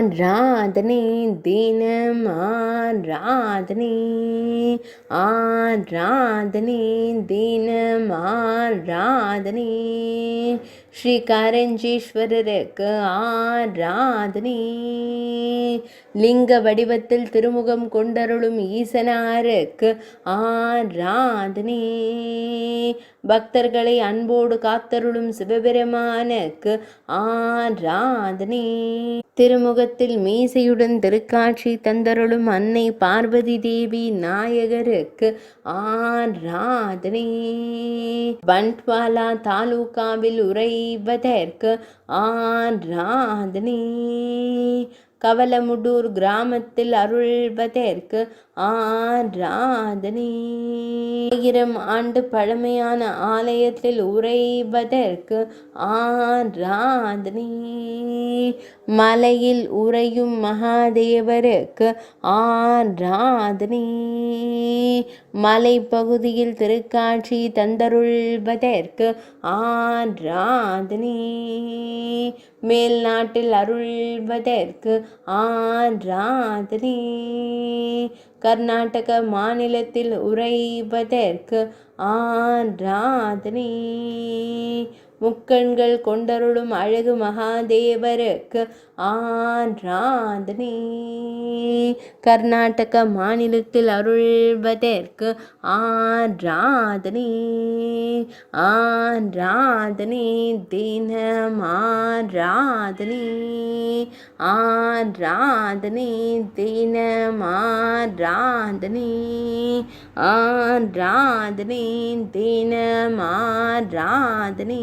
ஆராதனை தினம் ஆராதனை, ஆராதனை தினம் ஆராதனை, ஸ்ரீ காரஞ்சீஸ்வரருக்கு ஆராதனை, லிங்க வடிவத்தில் திருமுகம் கொண்டருளும் ஈசனாருக்கு ஆராதனை, பக்தர்களை அன்போடு காத்தருளும் சிவபெருமானுக்கு ஆராதனை, திருமுகத்தில் மீசையுடன் திருக்காட்சி தந்தருளும் அன்னை பார்வதி தேவி நாயகருக்கு ஆராதனை, பண்ட்வாலா தாலுகாவில் உறைவதற்கு ஆராதனை, கவலமுடூர் கிராமத்தில் அருள்வதற்கு ஆராதனை, 1000 ஆண்டு பழமையான ஆலயத்தில் உறைவதற்கு ஆராதனை, மலையில் உறையும் மகாதேவருக்கு ஆராதனை, மலைப்பகுதியில் திருக்காட்சி தந்தருள்வதற்கு ஆராதனை, மேல் நாட்டில் அருள்வதற்கு ஆராதனை, கர்நாடக மாநிலத்தில் உறைவதற்கு ஆராதனை, முக்கண்கள் கொண்டருளும் அழகு மகாதேவருக்கு ஆராதனை, கர்நாடக மாநிலத்தில் அருள்வதற்கு ஆராதனை, ஆராதனை தினம் ஆராதனை, ஆராதனை தினம் ஆராதனை, ஆராதனை தினம் ஆராதனை.